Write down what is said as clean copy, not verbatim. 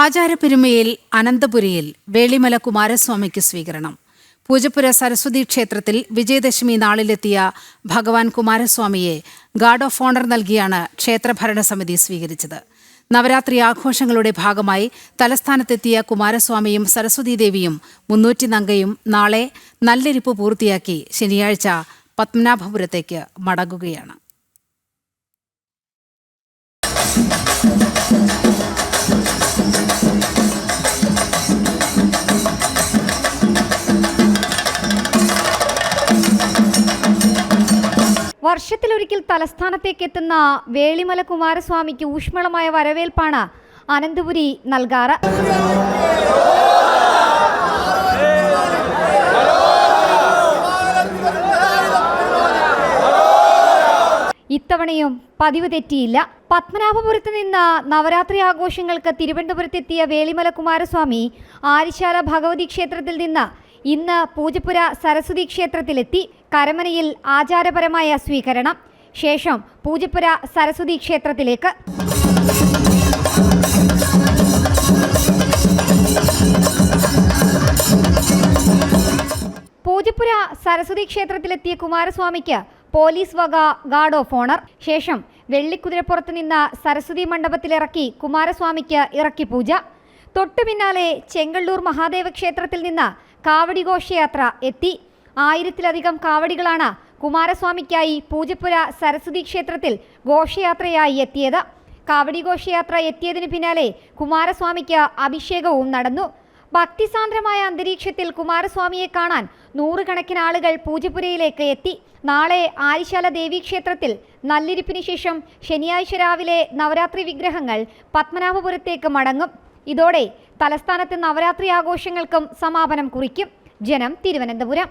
ആചാരപ്പെരുമയിൽ അനന്തപുരിയിൽ വേളിമല കുമാരസ്വാമിക്ക് സ്വീകരണം. പൂജപ്പുര സരസ്വതി ക്ഷേത്രത്തിൽ വിജയദശമി നാളിലെത്തിയ ഭഗവാൻ കുമാരസ്വാമിയെ ഗാർഡ് ഓഫ് ഓണർ നൽകിയാണ് ക്ഷേത്രഭരണസമിതി സ്വീകരിച്ചത്. നവരാത്രി ആഘോഷങ്ങളുടെ ഭാഗമായി തലസ്ഥാനത്തെത്തിയ കുമാരസ്വാമിയും സരസ്വതീദേവിയും 300 നങ്കയും നാളെ നല്ലെരിപ്പ് പൂർത്തിയാക്കി ശനിയാഴ്ച പത്മനാഭപുരത്തേക്ക് മടങ്ങുകയാണ്. വർഷത്തിലൊരിക്കൽ തലസ്ഥാനത്തേക്ക് എത്തുന്ന വേളിമല കുമാരസ്വാമിക്ക് ഊഷ്മളമായ വരവേൽപ്പാണ് അനന്തപുരി നൽകാറ്. ഇത്തവണയും പതിവ് തെറ്റിയില്ല. പത്മനാഭപുരത്ത് നിന്ന് നവരാത്രി ആഘോഷങ്ങൾക്ക് തിരുവനന്തപുരത്തെത്തിയ വേളിമല കുമാരസ്വാമി ആര്യശാല ഭഗവതി ക്ഷേത്രത്തിൽ നിന്ന് ഇന്ന് പൂജപ്പുര സരസ്വതി ക്ഷേത്രത്തിലെത്തി. കരമനയിൽ ആചാരപരമായ സ്വീകരണം. ശേഷം പൂജപ്പുര സരസ്വതി ക്ഷേത്രത്തിലേക്ക്. പൂജപ്പുര സരസ്വതി ക്ഷേത്രത്തിലെത്തിയ കുമാരസ്വാമിക്ക് പോലീസ് വക ഗാർഡ് ഓഫ് ഓണർ. ശേഷം വെള്ളിക്കുതിരപ്പുറത്ത് നിന്ന് സരസ്വതി മണ്ഡപത്തിലിറക്കി കുമാരസ്വാമിക്ക് ഇറക്കി പൂജ. തൊട്ടു പിന്നാലെ ചെങ്കള്ളൂർ മഹാദേവ ക്ഷേത്രത്തിൽ നിന്ന് കാവടി ഘോഷയാത്ര എത്തി. 1000-ലധികം കാവടികളാണ് കുമാരസ്വാമിക്കായി പൂജപ്പുര സരസ്വതി ക്ഷേത്രത്തിൽ ഘോഷയാത്രയായി എത്തിയത്. കാവടി ഘോഷയാത്ര എത്തിയതിനു പിന്നാലെ കുമാരസ്വാമിക്ക് അഭിഷേകവും നടന്നു. ഭക്തിസാന്ദ്രമായ അന്തരീക്ഷത്തിൽ കുമാരസ്വാമിയെ കാണാൻ നൂറുകണക്കിന് ആളുകൾ പൂജപ്പുരയിലേക്ക് എത്തി. നാളെ ആര്യശാല ദേവീക്ഷേത്രത്തിൽ നല്ലിരിപ്പിന് ശേഷം ശനിയാഴ്ച രാവിലെ നവരാത്രി വിഗ്രഹങ്ങൾ പത്മനാഭപുരത്തേക്ക് മടങ്ങും. ഇതോടെ തലസ്ഥാനത്ത് നവരാത്രി ആഘോഷങ്ങൾക്കും സമാപനം കുറിക്കും. ജനം, തിരുവനന്തപുരം.